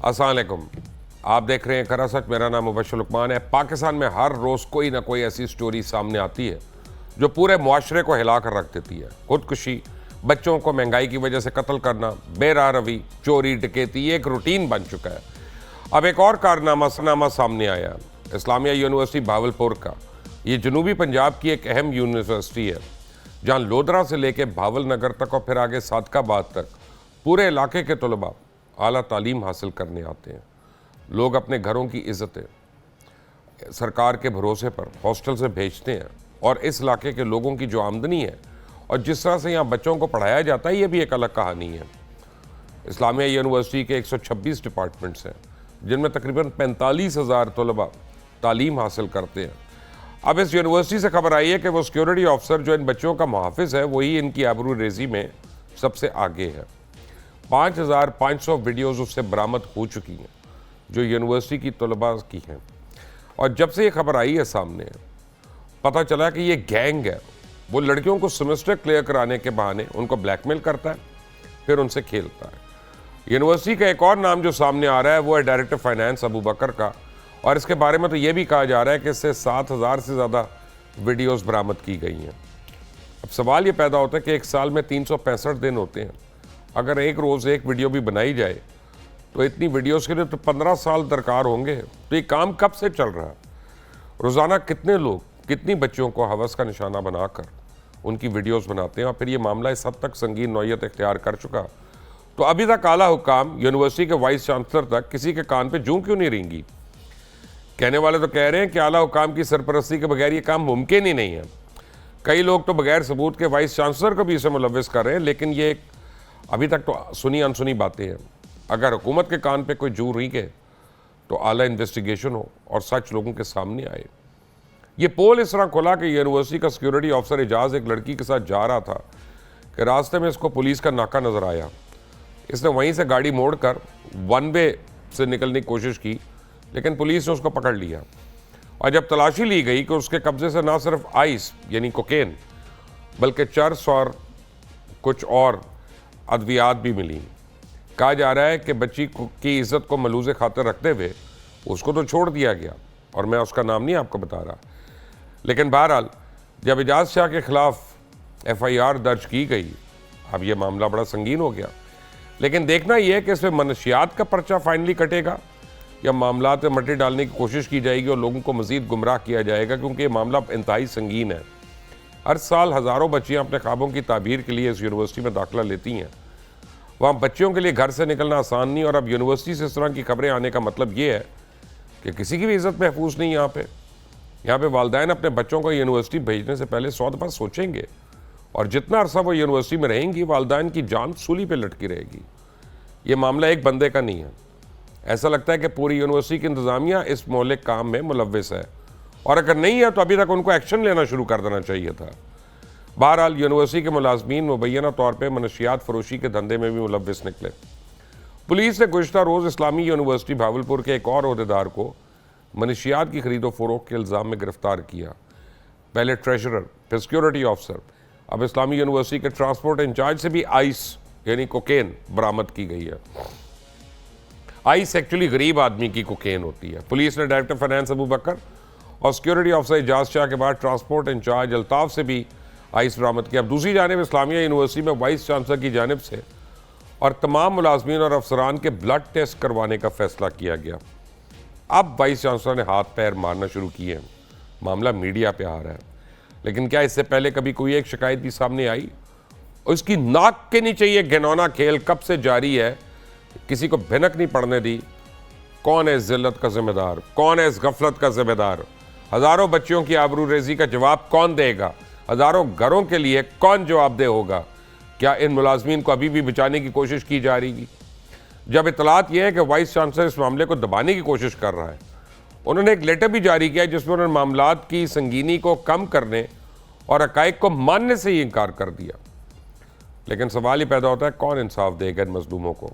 अस्सलाम वालेकुम, आप देख रहे हैं करा सच। मेरा नाम मुबशर लुकमान है। पाकिस्तान में हर रोज़ कोई ना कोई ऐसी स्टोरी सामने आती है जो पूरे मुआशरे को हिला कर रख देती है। खुदकुशी, बच्चों को महंगाई की वजह से कत्ल करना, बेराह रवी, चोरी, डकैती, ये एक रूटीन बन चुका है। अब एक और कारनामा सामने आया, इस्लामिया यूनिवर्सिटी भावलपुर का। ये जनूबी पंजाब की एक अहम यूनिवर्सिटी है जहाँ लोधरा से लेके भावल नगर तक और फिर आगे सादकाबाद तक पूरे इलाके के तलबा आला तालीम हासिल करने आते हैं। लोग अपने घरों की इज़्ज़तें सरकार के भरोसे पर हॉस्टल से भेजते हैं और इस इलाके के लोगों की जो आमदनी है और जिस तरह से यहाँ बच्चों को पढ़ाया जाता है, ये भी एक अलग कहानी है। इस्लामिया यूनिवर्सिटी के 126 डिपार्टमेंट्स हैं जिनमें तकरीबन 45,000 तलबा तालीम हासिल करते हैं। अब इस यूनिवर्सिटी से खबर आई है कि वो सिक्योरिटी ऑफिसर जो इन बच्चों का मुहाफिज है वही इनकी आबरू रेजी में सबसे आगे है। 5,500 वीडियोज़ उससे बरामद हो चुकी हैं जो यूनिवर्सिटी की तलबा की हैं। और जब से ये खबर आई है सामने, पता चला कि ये गैंग है, वो लड़कियों को सेमेस्टर क्लियर कराने के बहाने उनको ब्लैकमेल करता है, फिर उनसे खेलता है। यूनिवर्सिटी का एक और नाम जो सामने आ रहा है वो है डायरेक्टर फाइनेंस अबू बकर का, और इसके बारे में तो ये भी कहा जा रहा है कि इससे 7,000 से ज़्यादा वीडियोज़ बरामद की गई हैं। अब सवाल ये पैदा होता है कि एक साल में 365 दिन होते हैं, अगर एक रोज़ एक वीडियो भी बनाई जाए तो इतनी वीडियोस के लिए तो 15 साल दरकार होंगे। तो ये काम कब से चल रहा है? रोज़ाना कितने लोग, कितनी बच्चियों को हवस का निशाना बनाकर उनकी वीडियोस बनाते हैं, और फिर ये मामला इस हद तक संगीन नौयत इख्तियार कर चुका तो अभी तक आला हुकाम यूनिवर्सिटी के वाइस चांसलर तक किसी के कान पे जूं क्यों नहीं रेंगी? कहने वाले तो कह रहे हैं कि आला हुकाम की सरपरस्ती के बगैर ये काम मुमकिन ही नहीं है। कई लोग तो बगैर सबूत के वाइस चांसलर को भी इसे मुलव्विस कर रहे हैं, लेकिन ये अभी तक तो सुनी अनसुनी बातें हैं। अगर हुकूमत के कान पे कोई जू रही है तो आला इन्वेस्टिगेशन हो और सच लोगों के सामने आए। ये पोल इस तरह खुला कि यूनिवर्सिटी का सिक्योरिटी ऑफिसर एजाज एक लड़की के साथ जा रहा था कि रास्ते में इसको पुलिस का नाका नज़र आया। इसने वहीं से गाड़ी मोड़कर वन वे से निकलने की कोशिश की, लेकिन पुलिस ने उसको पकड़ लिया। और जब तलाशी ली गई कि उसके कब्जे से ना सिर्फ आइस यानी कोकेन बल्कि चर्स और कुछ और अद्वियात भी मिली। कहा जा रहा है कि बच्ची की इज्जत को मलूज़े खातिर रखते हुए उसको तो छोड़ दिया गया, और मैं उसका नाम नहीं आपको बता रहा। लेकिन बहरहाल जब एजाज शाह के खिलाफ FIR दर्ज की गई, अब यह मामला बड़ा संगीन हो गया। लेकिन देखना यह है कि इसमें मनशियात का पर्चा फाइनली कटेगा या मामलात में मट्टी डालने की कोशिश की जाएगी और लोगों को मज़ीद गुमराह किया जाएगा, क्योंकि ये मामला इंतहाई संगीन है। हर साल हज़ारों बच्चियाँ अपने ख्वाबों की ताबीर के लिए इस यूनिवर्सिटी में दाखिला लेती हैं। वहाँ बच्चियों के लिए घर से निकलना आसान नहीं, और अब यूनिवर्सिटी से इस तरह की खबरें आने का मतलब ये है कि किसी की भी इज़्ज़त महफूज नहीं। यहाँ पे वालिदैन अपने बच्चों को यूनिवर्सिटी भेजने से पहले 100 दफ़ा सोचेंगे, और जितना अरसा वो यूनिवर्सिटी में रहेंगी वालिदैन की जान सूली पे लटकी रहेगी। ये मामला एक बंदे का नहीं है। ऐसा लगता है कि पूरी यूनिवर्सिटी की इंतज़ामिया इस मौलिक काम में मुलव्विस है, और अगर नहीं है तो अभी तक उनको एक्शन लेना शुरू कर देना चाहिए था। बहरहाल यूनिवर्सिटी के मुलाजमीन मुबैना तौर पर मनशियात फरोशी के धंधे में भी मुलव्विस निकले। पुलिस ने गुज़श्ता रोज़ इस्लामी यूनिवर्सिटी भावलपुर के एक और ओहदेदार को मनशियात की खरीदो फरोख्त के इल्ज़ाम में गिरफ्तार किया। पहले ट्रेजरर, फिर सिक्योरिटी ऑफिसर, अब इस्लामी यूनिवर्सिटी के ट्रांसपोर्ट इंचार्ज से भी आइस यानी कोकेन बरामद की गई है। आइस एक्चुअली गरीब आदमी की कोकेन होती है। पुलिस ने डायरेक्टर फाइनेंस अबू बकर और सिक्योरिटी ऑफिसर एजाज शाह के बाद ट्रांसपोर्ट इंचार्ज अल्ताफ से भी आइस बरामद किया। अब दूसरी जानिब इस्लामिया यूनिवर्सिटी में वाइस चांसलर की जानिब से और तमाम मुलाजमीन और अफसरान के ब्लड टेस्ट करवाने का फैसला किया गया। अब वाइस चांसलर ने हाथ पैर मारना शुरू किए हैं। मामला मीडिया पे आ रहा है, लेकिन क्या इससे पहले कभी कोई एक शिकायत भी सामने आई? उसकी नाक के नीचे ये घिनौना खेल कब से जारी है, किसी को भनक नहीं पड़ने दी। कौन है इस जिल्लत का जिम्मेदार? कौन है इस गफलत का जिम्मेदार? हज़ारों बच्चियों की आबरू रेजी का जवाब कौन देगा? हज़ारों घरों के लिए कौन जवाबदेह होगा? क्या इन मुलाजमीन को अभी भी बचाने की कोशिश की जा रही? जब इतलात यह है कि वाइस चांसलर इस मामले को दबाने की कोशिश कर रहा है, उन्होंने एक लेटर भी जारी किया जिसमें उन्होंने मामलात की संगीनी को कम करने और हक़ाइक़ को मानने से ही इनकार कर दिया। लेकिन सवाल ही पैदा होता है, कौन इंसाफ देगा इन मजलूमों को?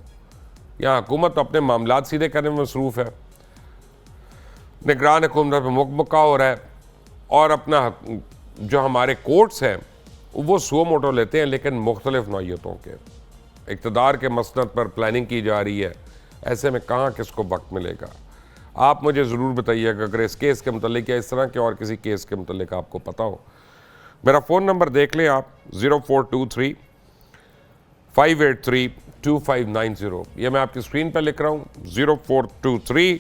यहाँ हुकूमत अपने मामलात सीधे करने में मसरूफ़ है, निगरान हुकूमत पर मुकम्मका हो रहा है और अपना जो हमारे कोर्ट्स हैं वो सो मोटो लेते हैं, लेकिन मुख्तलिफ नौइयतों के इक़्तिदार के मसनद पर प्लानिंग की जा रही है। ऐसे में कहाँ किसको वक्त मिलेगा? आप मुझे ज़रूर बताइएगा अगर इस केस के मतलब या इस तरह के और किसी केस के मतलब आपको पता हो। मेरा फ़ोन नंबर देख लें आप, 0423 583 2590। ये मैं आपकी स्क्रीन पर लिख रहा हूँ, 0423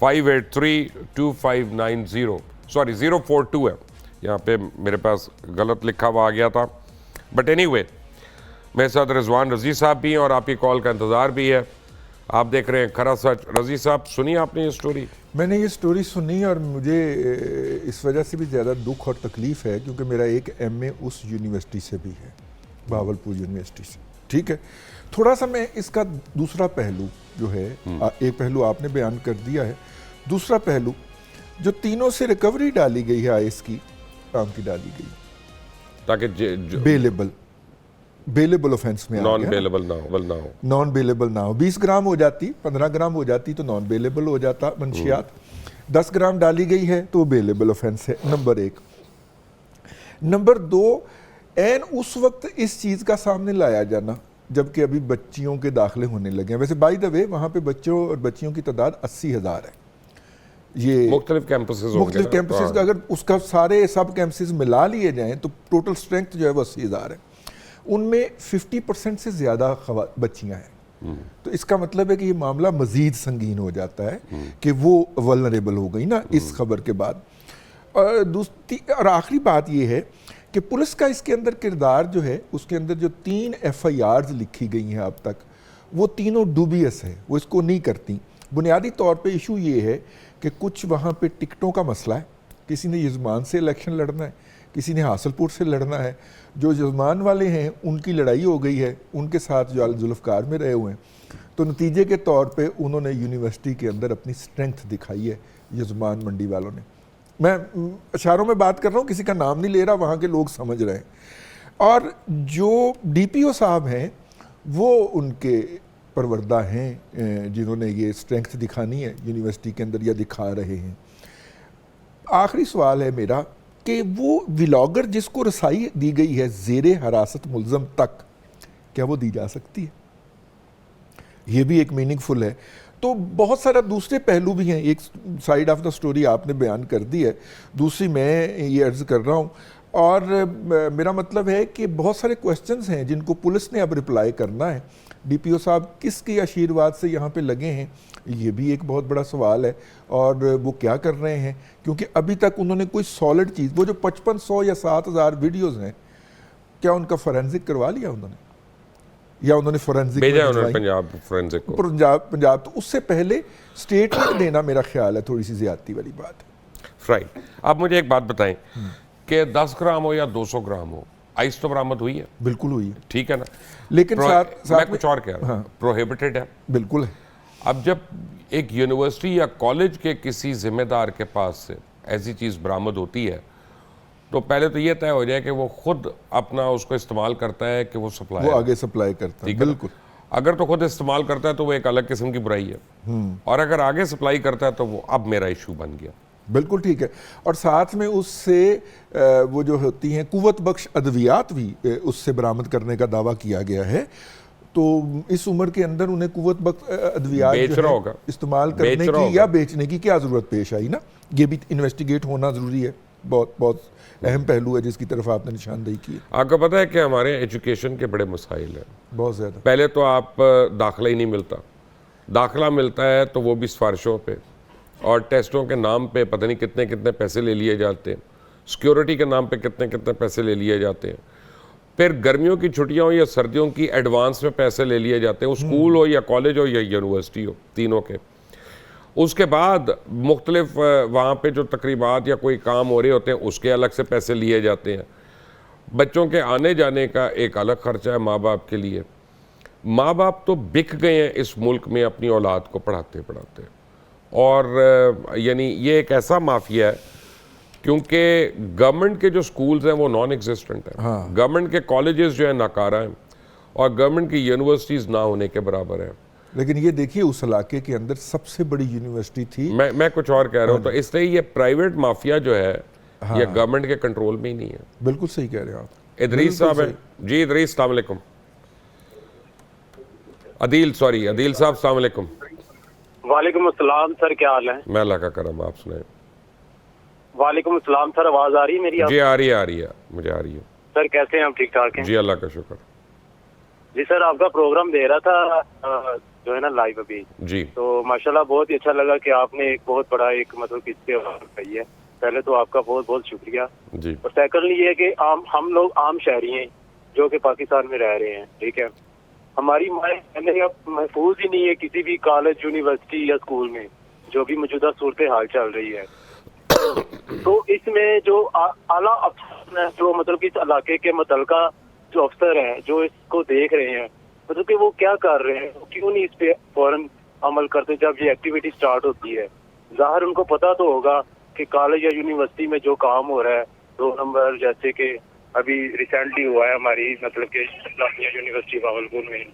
583 2590। सॉरी 042 है, यहाँ पे मेरे पास गलत लिखा हुआ आ गया था। बट एनीवे, मेरे साथ रिजवान रज़ी साहब भी हैं और आपकी कॉल का इंतज़ार भी है। आप देख रहे हैं खरा सच। रज़ी साहब, सुनिए आपने ये स्टोरी? मैंने ये स्टोरी सुनी और मुझे इस वजह से भी ज़्यादा दुख और तकलीफ़ है क्योंकि मेरा एक MA उस यूनिवर्सिटी से भी है, भावलपुर यूनिवर्सिटी से। ठीक है, थोड़ा सा मैं इसका दूसरा पहलू जो है, एक पहलू आपने बयान कर दिया है, दूसरा पहलू जो तीनों से रिकवरी डाली गई है आईएस की, काम की डाली गई ताकि बेलेबल ऑफेंस में नॉन बेलेबल ना हो, नॉन बेलेबल ना हो। 20 ग्राम हो जाती, 15 ग्राम हो जाती तो नॉन बेलेबल हो जाता मंशियात। 10 ग्राम डाली गई है तो बेलेबल ऑफेंस है, नंबर 1। नंबर 2, एन उस वक्त इस चीज़ का सामने लाया जाना जबकि अभी बच्चियों के दाखिले होने लगे हैं। वैसे बाय द वे वहाँ पे बच्चों और बच्चियों की तादाद 80,000 है। ये मुख्तलिफ कैंपसेस का अगर उसका सारे सब कैंपसेस मिला लिए जाएं तो टोटल स्ट्रेंथ जो है वो 80,000 है। उनमें 50% से ज़्यादा बच्चियां हैं। तो इसका मतलब है कि ये मामला मज़ीद संगीन हो जाता है कि वो वल्नरेबल हो गई ना इस खबर के बाद। और आखिरी बात ये है कि पुलिस का इसके अंदर किरदार जो है, उसके अंदर जो 3 FIRs लिखी गई हैं अब तक, वो तीनों डूबियस है, वो इसको नहीं करती। बुनियादी तौर पे इशू ये है कि कुछ वहाँ पे टिकटों का मसला है, किसी ने यजमान से इलेक्शन लड़ना है, किसी ने हासिलपुर से लड़ना है। जो यजमान वाले हैं उनकी लड़ाई हो गई है उनके साथ जो जुल्फ़कार में रहे हुए हैं, तो नतीजे के तौर पे उन्होंने यूनिवर्सिटी के अंदर अपनी स्ट्रेंथ दिखाई है यजमान मंडी वालों ने। मैं इशारों में बात कर रहा हूँ, किसी का नाम नहीं ले रहा, वहाँ के लोग समझ रहे हैं। और जो DPO साहब हैं वो उनके परवरदा हैं जिन्होंने ये स्ट्रेंथ दिखानी है यूनिवर्सिटी के अंदर या दिखा रहे हैं। आखिरी सवाल है मेरा कि वो व्लॉगर जिसको रसाई दी गई है ज़ेरे हरासत मुल्ज़म तक, क्या वो दी जा सकती है? ये भी एक मीनिंगफुल है। तो बहुत सारा दूसरे पहलू भी हैं। एक साइड ऑफ द स्टोरी आपने बयान कर दी है, दूसरी मैं ये अर्ज़ कर रहा हूँ। और मेरा मतलब है कि बहुत सारे क्वेश्चंस हैं जिनको पुलिस ने अब रिप्लाई करना है। DPO साहब किसके आशीर्वाद से यहाँ पे लगे हैं, ये भी एक बहुत बड़ा सवाल है। और वो क्या कर रहे हैं, क्योंकि अभी तक उन्होंने कोई सॉलिड चीज़, वो जो 5500 या 7000 वीडियोस हैं, क्या उनका फोरेंसिक करवा लिया उन्होंने, या उन्होंने फोरेंसिक भेजा उन्होंने पंजाब फोरेंसिक को? पंजाब तो उससे पहले स्टेटमेंट देना मेरा ख्याल है थोड़ी सी ज्यादती वाली बात है। राइट। आप मुझे एक बात बताएं कि 10 ग्राम हो या 200 ग्राम हो, आइस तो बरामद हुई है? बिल्कुल हुई है, ठीक है ना, लेकिन साथ मैं कुछ और कह रहा हूँ, प्रोहिबिटेड है। बिल्कुल है। अब जब एक यूनिवर्सिटी या कॉलेज के किसी जिम्मेदार के पास से ऐसी चीज़ बरामद होती है तो पहले तो ये तय हो जाए कि वो खुद अपना उसको इस्तेमाल करता है कि वो सप्लाई, वो आगे सप्लाई करता है। बिल्कुल, अगर तो खुद इस्तेमाल करता है तो वो एक अलग किस्म की बुराई है, और अगर आगे सप्लाई करता है तो वो अब मेरा इशू बन गया। बिल्कुल ठीक है। और साथ में उससे वो जो होती हैं कुव्वत बख्श अद्वियात भी उससे बरामद करने का दावा किया गया है। तो इस उम्र के अंदर उन्हें कुव्वत बख्श अद्वियात इस्तेमाल करने की या बेचने की क्या ज़रूरत पेश आई ना, ये भी इन्वेस्टिगेट होना ज़रूरी है। बहुत बहुत अहम पहलू है जिसकी तरफ आपने निशानदेही की है। आपको पता है कि हमारे एजुकेशन के बड़े मसाइल हैं, बहुत ज़्यादा। पहले तो आप दाखिला ही नहीं मिलता, दाखिला मिलता है तो वो भी सिफारिशों पे और टेस्टों के नाम पे पता नहीं कितने कितने पैसे ले लिए जाते हैं, सिक्योरिटी के नाम पे कितने कितने पैसे ले लिए जाते हैं। फिर गर्मियों की छुट्टियां हो या सर्दियों की एडवांस में पैसे ले लिए जाते हैं, स्कूल हो या कॉलेज हो या यूनिवर्सिटी हो, तीनों के। उसके बाद मुख्तलिफ वहाँ पे जो तकरीबात या कोई काम हो रहे होते हैं उसके अलग से पैसे लिए जाते हैं। बच्चों के आने जाने का एक अलग खर्चा है माँ बाप के लिए। माँ बाप तो बिक गए हैं इस मुल्क में अपनी औलाद को पढ़ाते पढ़ाते, और यानी ये एक ऐसा माफिया है क्योंकि गवर्नमेंट के जो स्कूल्स हैं वो नॉन एग्जिस्टेंट हैं। हाँ। गवर्नमेंट के कॉलेजेस जो है नाकारा हैं और गवर्नमेंट की यूनिवर्सिटीज़ ना होने के बराबर है। लेकिन ये देखिए उस इलाके के अंदर सबसे बड़ी यूनिवर्सिटी थी। मैं कुछ और कह रहा हूँ। तो इसलिए ये प्राइवेट माफिया जो है ये गवर्नमेंट के कंट्रोल में ही नहीं है। बिल्कुल सही कह रहे हैं आप। इदरीस साहब है जी। इदरीस, अस्सलाम वालेकुम। अदील साहब, अस्सलाम वालेकुम। वालेकुम अस्सलाम सर, क्या हाल है? मैं अल्लाह का करम, आप सुनाए। वालेकुम अस्सलाम सर, आवाज आ रही है मेरी? जी आ रही है, मुझे आ रही है। सर कैसे हैं आप? ठीक ठाक हैं जी, अल्लाह का शुक्र। जी सर, आपका प्रोग्राम दे रहा था जो है ना लाइव अभी, जी तो माशाल्लाह बहुत ही अच्छा लगा कि आपने एक बहुत बड़ा एक मतलब किस्से कही है। पहले तो आपका बहुत बहुत शुक्रिया। जी। और सेकंडली ये है कि हम लोग आम शहरी हैं जो कि पाकिस्तान में रह रहे हैं, ठीक है। हमारी माएँ अब महफूज ही नहीं है किसी भी कॉलेज, यूनिवर्सिटी या स्कूल में, जो भी मौजूदा सूरत हाल चल रही है। तो इसमें जो आला अफसर है, जो मतलब कि इस इलाके के मुतलका जो अफसर हैं, जो इसको देख रहे हैं, मतलब कि वो क्या कर रहे हैं, क्यों नहीं इस पे फौरन अमल करते जब ये एक्टिविटी स्टार्ट होती है। जाहिर उनको पता तो होगा कि कॉलेज या यूनिवर्सिटी में जो काम हो रहा है, 2 नंबर जैसे कि अभी रिसेंटली हुआ है हमारी मतलब कि इस्लामिया यूनिवर्सिटी भावलपुर में,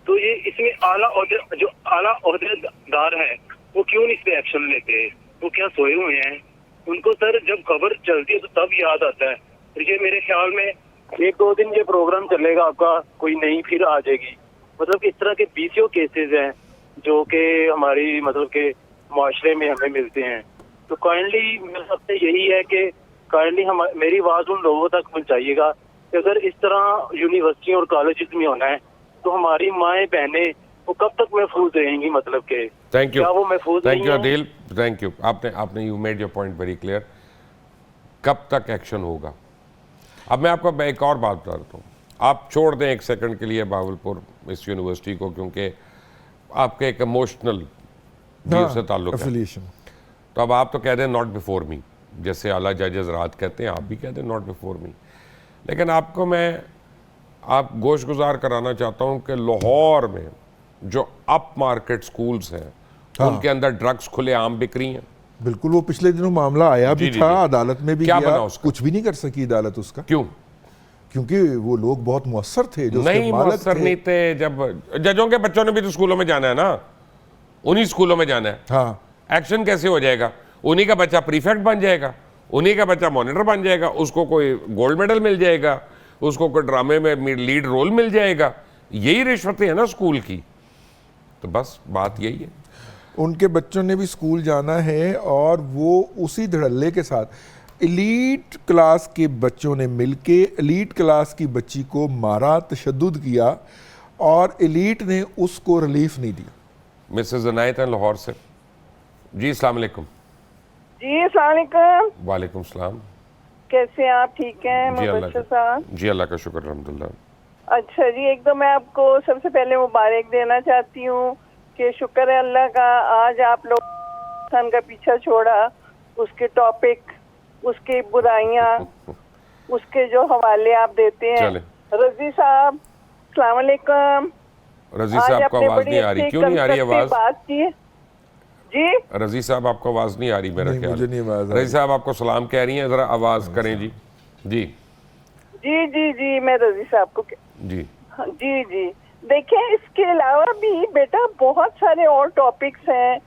तो ये इसमें जो आला ओहदेदार है वो क्यों नहीं इस पे एक्शन लेते? वो क्या सोए हुए हैं? उनको सर जब खबर चलती है तो तब याद आता है। तो ये मेरे ख्याल में 1-2 दिन ये प्रोग्राम चलेगा आपका, कोई नई फिर आ जाएगी। मतलब कि इस तरह के बीसीओ केसेस हैं जो कि हमारी मतलब के माशरे में हमें मिलते हैं। तो काइंडली मेरे सबसे यही है कि काइंडली हम मेरी आवाज़ उन लोगों तक पहुँचाइएगा कि अगर इस तरह यूनिवर्सिटी और कॉलेज में होना है तो हमारी माएँ बहनें वो कब तक महफूज रहेंगी? मतलब के थैंक यू, क्या वो महफूज थैंक यू नहीं अदील, थैंक यू। आपने you made your point very clear. कब तक एक्शन होगा? अब मैं आपको एक और बात बता देता हूँ। आप छोड़ दें एक सेकंड के लिए भावलपुर इस यूनिवर्सिटी को, क्योंकि आपके एक इमोशनल व्यू से ताल्लुक है। एफिलिएशन। तो अब आप तो कह दें नॉट बिफोर मी, जैसे आला जजेस रात कहते हैं, आप भी कहते हैं नॉट बिफोर मी। लेकिन आपको मैं गोश गुजार कराना चाहता हूँ कि लाहौर में जो अप मार्केट स्कूल्स हैं, उनके अंदर ड्रग्स खुले आम बिक रही हैं। बिल्कुल, वो पिछले दिनों मामला आया भी जी, था, जी। अदालत में भी क्या गया, बना उसका? कुछ भी नहीं कर सकी अदालत उसका। क्यों? क्योंकि वो लोग बहुत मुअस्सर थे, जो उसके नहीं, मालिक मुअस्सर थे। नहीं थे। जब जजों के बच्चों ने भी तो स्कूलों में जाना है ना, उन्हीं स्कूलों में जाना है। हाँ, एक्शन कैसे हो जाएगा? उन्हीं का बच्चा प्रीफेक्ट बन जाएगा, उन्हीं का बच्चा मॉनिटर बन जाएगा, उसको कोई गोल्ड मेडल मिल जाएगा, उसको कोई ड्रामे में लीड रोल मिल जाएगा। यही रिश्वतें हैं ना स्कूल की। तो बस बात यही है। उनके बच्चों ने भी स्कूल जाना है और वो उसी धड़ल्ले के साथ एलीट क्लास के बच्चों ने मिलके एलीट क्लास की बच्ची को मारा, तशद्दुद किया, और एलीट ने उसको रिलीफ नहीं दिया। मिसेस अनायत हैं लाहौर से। जी, अस्सलाम वालेकुम। जी अस्सलाम वालेकुम। वालेकुम सलाम। कैसे हैं आप? ठीक हैं जी अल्लाह मुबशर साहब? जी अल्लाह का शुक्र, अल्हम्दुलिल्लाह। अच्छा जी, एक तो मैं आपको सबसे पहले मुबारक देना चाहती हूँ कि शुक्र है अल्लाह का, आज आप लोग इंसान का पीछा छोड़ा, उसके टॉपिक, उसकी बुराइयाँ, उसके जो हवाले आप देते हैं। चले। रजी साहब अस्सलाम वालेकुम। रजी साहब को आवाज नहीं आ रही, क्यों नहीं आ रही आवाज? बात की जी। रजी साहब आपको आवाज नहीं आ रही मेरा नहीं, ख्याल। मुझे नहीं आवाज आ रही। रजी साहब आपको सलाम कह रही हैं, जरा आवाज करें जी। जी जी जी जी, मैं रजी साहब को जी हाँ, जी जी। देखिए, इसके अलावा भी बेटा बहुत सारे और टॉपिक्स हैं।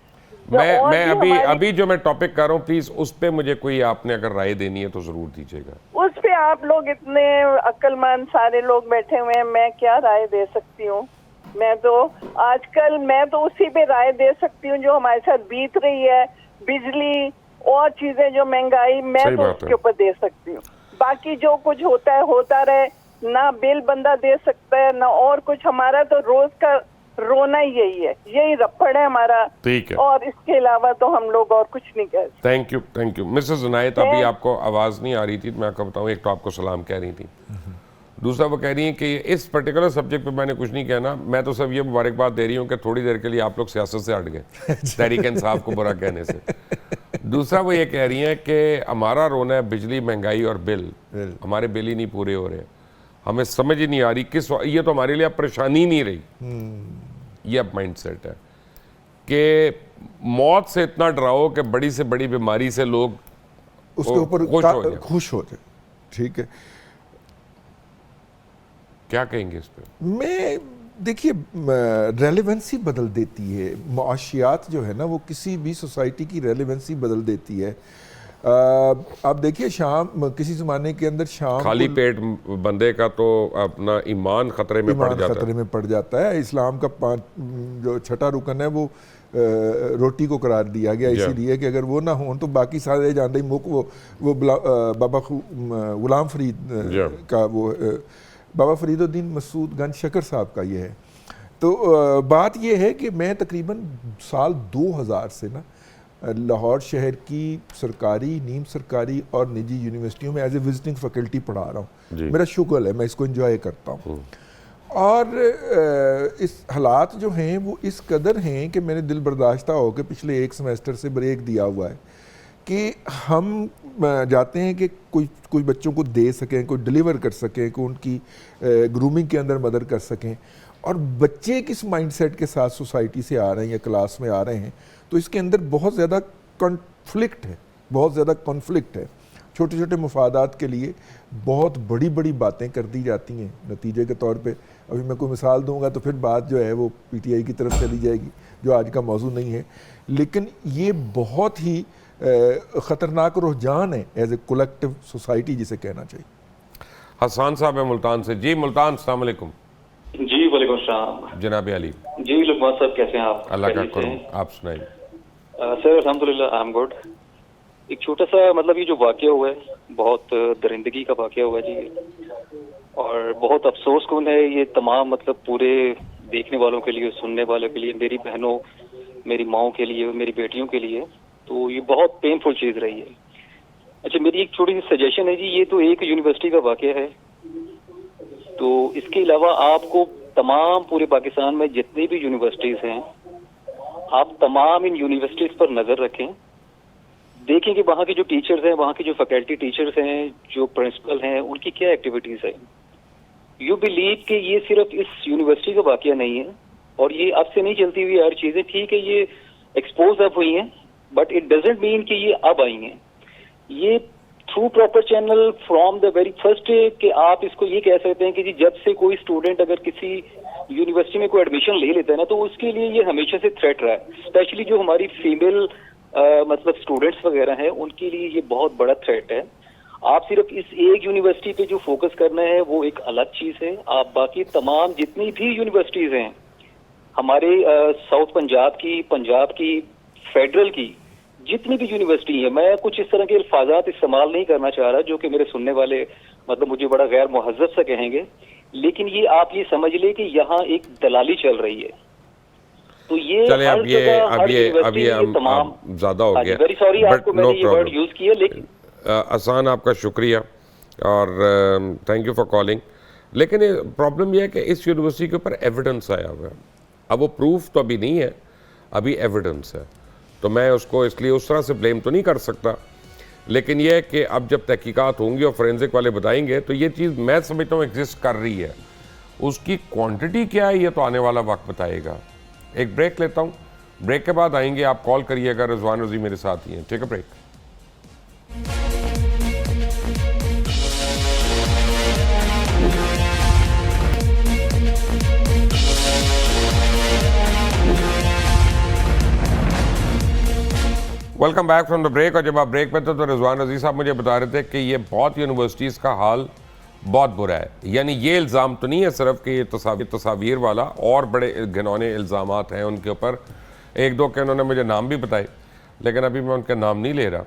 और मैं भी अभी जो मैं टॉपिक कर रहा हूँ, प्लीज उस पे मुझे कोई आपने अगर राय देनी है तो जरूर दीजिएगा। उस पे आप लोग इतने अक्लमंद सारे लोग बैठे हुए हैं, मैं क्या राय दे सकती हूँ? मैं तो उसी पे राय दे सकती हूँ जो हमारे साथ बीत रही है, बिजली और चीजें जो महंगाई, मैं सही तो बात उसके है। ऊपर दे सकती हूँ। बाकी जो कुछ होता है होता रहे, ना बिल बंदा दे सकता है ना और कुछ। हमारा तो रोज का रोना यही है, यही रप्पड़ है हमारा। ठीक है। और इसके अलावा तो हम लोग और कुछ नहीं कह सकते। Thank you Mrs Anayat. अभी आपको आवाज नहीं आ रही थी, मैं आपको बताऊं, एक तो आपको सलाम कह रही थी, दूसरा वो कह रही है कि इस पर्टिकुलर सब्जेक्ट पे मैंने कुछ नहीं कहना, मैं तो सब ये मुबारकबाद दे रही हूँ कि थोड़ी देर के लिए आप लोग सियासत से हट गए तहरीक इंसाफ को बुरा कहने से। दूसरा वो ये कह रही हैं कि हमारा रोना है बिजली, महंगाई और बिल, हमारे बिल ही नहीं पूरे हो रहे, हमें समझ ही नहीं आ रही किस, ये तो हमारे लिए अब परेशानी नहीं रही। ये अब माइंड सेट है कि मौत से इतना डराओ कि बड़ी से बड़ी बीमारी से लोग उसके ऊपर खुश हो जाए। ठीक है, क्या कहेंगे इस पे? मैं देखिए, रेलेवेंसी बदल देती है, मुआशियात जो है ना, वो किसी भी सोसाइटी की रेलेवेंसी बदल देती है। आप देखिए शाम किसी ज़माने के अंदर शाम खाली को पेट बंदे का तो अपना ईमान खतरे में पड़ ईमान जाता खतरे है। में पड़ जाता है। इस्लाम का जो छठा रुकन है वो रोटी को करार दिया गया, इसीलिए कि अगर वो ना हो तो बाकी सारे जानते ही मुख वो बाबा गुलाम फरीद का वो बाबा फरीदुद्दीन मसूद गंज शकर साहब का ये है। तो बात ये है कि मैं तकरीबन साल 2000 से ना लाहौर शहर की सरकारी, नीम सरकारी और निजी यूनिवर्सिटियों में एज ए विजिटिंग फैकल्टी पढ़ा रहा हूँ। मेरा शुगल है, मैं इसको एंजॉय करता हूँ। और इस हालात जो हैं वो इस कदर हैं कि मैंने दिल बर्दाश्ता हो के पिछले एक सेमेस्टर से ब्रेक दिया हुआ है कि हम जाते हैं कि कोई बच्चों को दे सकें, कोई डिलीवर कर सकें, कोई उनकी ग्रूमिंग के अंदर मदद कर सकें। और बच्चे किस माइंडसेट के साथ सोसाइटी से आ रहे हैं या क्लास में आ रहे हैं, तो इसके अंदर बहुत ज़्यादा कॉन्फ्लिक्ट है, बहुत ज़्यादा कॉन्फ्लिक्ट है। छोटे छोटे मुफादात के लिए बहुत बड़ी बड़ी बातें कर दी जाती हैं। नतीजे के तौर पे अभी मैं कोई मिसाल दूंगा तो फिर बात जो है वो पीटीआई की तरफ चली जाएगी, जो आज का मौजू नहीं है। लेकिन ये बहुत ही ख़तरनाक रुझान है एज ए कलेक्टिव सोसाइटी जिसे कहना चाहिए। हसन साहब है मुल्तान से। जी मुल्तान, अस्सलाम वालेकुम। जी वालेकुम सलाम जनाब अली। जी लुकमान साहब, कैसे हैं आप? अल्लाह का करम, आप सुनाइए। सर अल्हम्दुलिल्लाह आई एम गुड। एक छोटा सा मतलब ये जो वाक़या हुआ है, बहुत दरिंदगी का वाक़या हुआ है जी, और बहुत अफसोसकुन है ये तमाम मतलब पूरे देखने वालों के लिए, सुनने वालों के लिए, मेरी बहनों, मेरी माओं के लिए, मेरी बेटियों के लिए। तो ये बहुत पेनफुल चीज़ रही है। अच्छा, मेरी एक छोटी सी सजेशन है जी, ये तो एक यूनिवर्सिटी का वाक़या है, तो इसके अलावा आपको तमाम पूरे पाकिस्तान में जितनी भी यूनिवर्सिटीज़ हैं, आप तमाम इन यूनिवर्सिटीज़ पर नज़र रखें, देखें कि वहाँ के जो टीचर्स हैं, वहाँ के जो फैकल्टी टीचर्स हैं, जो प्रिंसिपल हैं, उनकी क्या एक्टिविटीज़ है। यू बिलीव कि ये सिर्फ इस यूनिवर्सिटी का वाक़या नहीं है और ये अब से नहीं चलती हुई हर चीज़ें, ठीक है ये एक्सपोज अब हुई हैं, बट इट डजेंट मीन कि ये अब आई हैं। ये through proper channel from the very first day कि आप इसको ये कह सकते हैं कि जी जब से कोई स्टूडेंट अगर किसी यूनिवर्सिटी में कोई एडमिशन ले लेता है ना, तो उसके लिए ये हमेशा से थ्रेट रहा है। स्पेशली जो हमारी फीमेल मतलब स्टूडेंट्स वगैरह हैं, उनके लिए ये बहुत बड़ा थ्रेट है। आप सिर्फ इस एक यूनिवर्सिटी पे जो फोकस करना है वो एक अलग चीज़ है। आप बाकी तमाम जितनी भी यूनिवर्सिटीज़ हैं हमारे साउथ पंजाब की, फेडरल की, जितनी भी यूनिवर्सिटी है, मैं कुछ इस तरह के अल्फाजात इस्तेमाल नहीं करना चाह रहा जो कि मेरे सुनने वाले मतलब मुझे बड़ा गैर मुहज़्ज़ब सा कहेंगे, लेकिन ये आप ये समझ ले कि यहाँ एक दलाली चल रही है। तो ये चले अब ये तमाम ज़्यादा हो गया, वेरी सॉरी आपको मैंने ये वर्ड यूज़ किया, लेकिन आसान आपका शुक्रिया और थैंक यू फॉर कॉलिंग। लेकिन प्रॉब्लम यह है कि इस यूनिवर्सिटी के ऊपर एविडेंस आया हुआ है। अब वो प्रूफ तो अभी नहीं है, अभी एविडेंस है, तो मैं उसको इसलिए उस तरह से ब्लेम तो नहीं कर सकता। लेकिन यह है कि अब जब तहकीकात होंगी और फोरेंसिक वाले बताएंगे तो ये चीज़ मैं समझता हूँ एग्जिस्ट कर रही है। उसकी क्वांटिटी क्या है ये तो आने वाला वक्त बताएगा। एक ब्रेक लेता हूँ, ब्रेक के बाद आएंगे, आप कॉल करिएगा। रिजवान रजी मेरे साथ ही हैं। Take a break. Welcome back from the break. और जब आप ब्रेक पे थे तो रिजवान रजी साहब मुझे बता रहे थे कि ये बहुत यूनिवर्सिटीज़ का हाल बहुत बुरा है। यानी ये इल्ज़ाम तो नहीं है सिर्फ कि ये तस्वीर वाला, और बड़े घिनौने इल्ज़ामात हैं उनके ऊपर। एक दो के उन्होंने मुझे नाम भी बताए, लेकिन अभी मैं उनका नाम नहीं ले रहा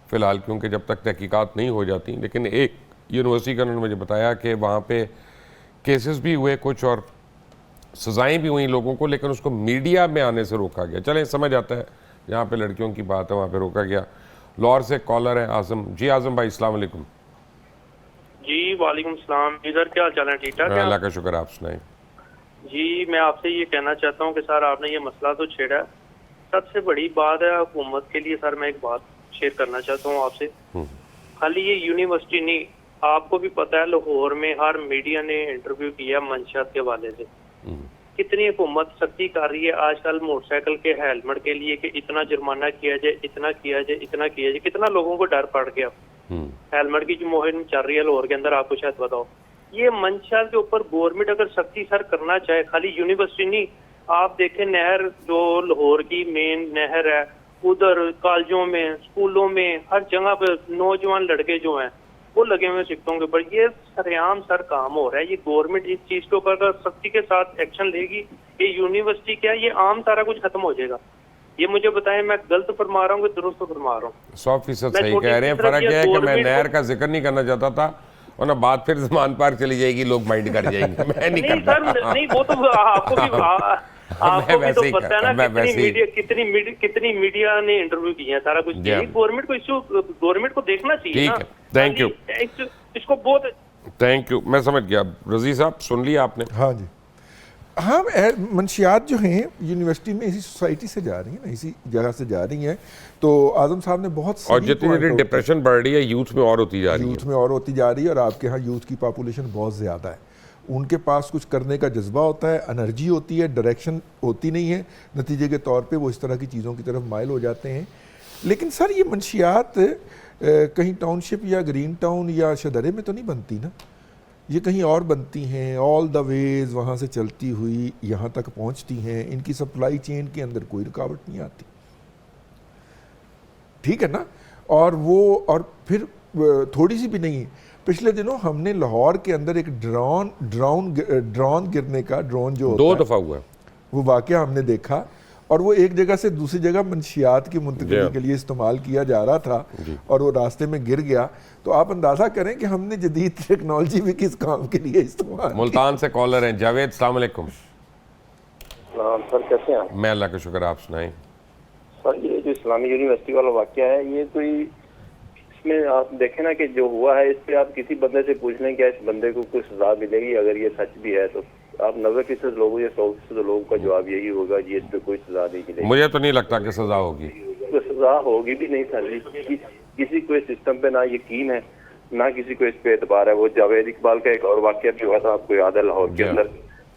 फ़िलहाल, क्योंकि जब तक तहकीकात नहीं हो जाती। लेकिन एक यूनिवर्सिटी का उन्होंने मुझे बताया कि वहाँ पर केसेस भी हुए कुछ और सज़ाएँ भी हुई लोगों को, लेकिन उसको मीडिया में आने से रोका गया। चलें, समझ आता है, जहाँ पे लड़कियों की बात है वहाँ पे रोका गया। लाहौर से कॉलर है आज़म। जी आज़म भाई, अस्सलाम वालेकुम। जी वालेकुम सलाम। इधर क्या हाल चाल है? ठीक ठाक है? अल्लाह का शुक्र, आप सुनाएं। जी मैं आपसे ये कहना चाहता हूँ कि सर आपने ये मसला तो छेड़ा है। सबसे बड़ी बात है हुकूमत के लिए, सर मैं एक बात शेयर करना चाहता हूँ आपसे। खाली ये यूनिवर्सिटी नहीं, आपको भी पता है लाहौर में हर मीडिया ने इंटरव्यू किया मंशा के हवाले से। कितनी हुकूमत सख्ती कर रही है आजकल मोटरसाइकिल के हेलमेट के लिए कि इतना जुर्माना किया जाए, इतना किया जाए, इतना किया जाए। कितना लोगों को डर पड़ गया। हेलमेट की जो मुहिम चल रही है लाहौर के अंदर, आपको शायद बताओ। ये मंशा के ऊपर गवर्नमेंट अगर सख्ती सर करना चाहे, खाली यूनिवर्सिटी नहीं, आप देखें नहर जो लाहौर की मेन नहर है उधर कॉलेजों में, स्कूलों में, हर जगह पे नौजवान लड़के जो हैं वो लगे हुए सिक्कों के ऊपर। ये सरेआम सर काम हो रहा है। ये गवर्नमेंट इस चीज के ऊपर अगर सख्ती के साथ एक्शन लेगी, ये यूनिवर्सिटी क्या, ये आम सारा कुछ खत्म हो जाएगा। ये मुझे बताएं, मैं गलत फरमा रहा हूँ कि दुरुस्त फरमा रहा हूँ? 100% सही कह रहे हैं। फर्क यह है कि मैं नहर का जिक्र नहीं करना चाहता था, वरना बात फिर ज़मान पार चली जाएगी, लोग माइंड कर जाएंगे। मैं नहीं करता। नहीं, वो तो आपको भी तो पता है ना कितनी मीडिया ने इंटरव्यू किए हैं, सारा कुछ। गवर्नमेंट को इश्यू, गवर्नमेंट को देखना चाहिए ना। थैंक यू, इसको बहुत थैंक यू, मैं समझ गया। रजी साहब सुन लिया आपने? हाँ जी, हाँ, मंशियात जो हैं यूनिवर्सिटी में इसी सोसाइटी से जा रही हैं ना, इसी जगह से जा रही हैं। तो आजम साहब ने बहुत, और जितनी डिप्रेशन बढ़ रही है यूथ में और होती जा रही है, यूथ में और होती जा रही है। और आपके यहाँ यूथ की पॉपुलेशन बहुत ज़्यादा है, उनके पास कुछ करने का जज्बा होता है, एनर्जी होती है, डायरेक्शन होती नहीं है। नतीजे के तौर पे वो इस तरह की चीज़ों की तरफ माइल हो जाते हैं। लेकिन सर ये मंशियात कहीं टाउनशिप या ग्रीन टाउन या शदरे में तो नहीं बनती ना, ये कहीं और बनती हैं। ऑल द वेज वहाँ से चलती हुई यहाँ तक पहुँचती हैं। इनकी सप्लाई चेन के अंदर कोई रुकावट नहीं आती, ठीक है ना। और वो, और फिर थोड़ी सी भी नहीं। पिछले दिनों हमने लाहौर के अंदर एक ड्रोन गिरने का, ड्रोन जो होता 2 है, दफ़ा हुआ वो वाकया हमने देखा। और वो एक जगह से दूसरी जगह मंशियात की मुंतकिली के लिए इस्तेमाल किया जा रहा था और वो रास्ते में गिर गया। तो आप अंदाज़ा करें कि हमने जदीद टेक्नोलॉजी भी किस काम के लिए इस्तेमाल। मुल्तान से कॉलर हैं जावेद, अस्सलाम वालेकुम। सर कैसे हैं? मैं अल्लाह का शुक्र, आप सुनाएं। सर ये जो इस्लामी यूनिवर्सिटी वाला वाकया है, ये कोई, इसमें आप देखें ना कि जो हुआ है, इस पे आप किसी बंदे से पूछ लें क्या इस बंदे को कुछ सजा मिलेगी? अगर ये सच भी है तो आप 90% लोगों या 100% लोगों का जवाब यही होगा जी इस पे कोई सजा नहीं मिलेगी। मुझे तो नहीं लगता कि सजा होगी। तो सजा होगी भी नहीं सर जी। किसी को इस सिस्टम पे ना यकीन है, ना किसी को इस पे एतबार है। वो जावेद इकबाल का एक और वाकया भी हुआ था, आपको याद है, लाहौर के अंदर।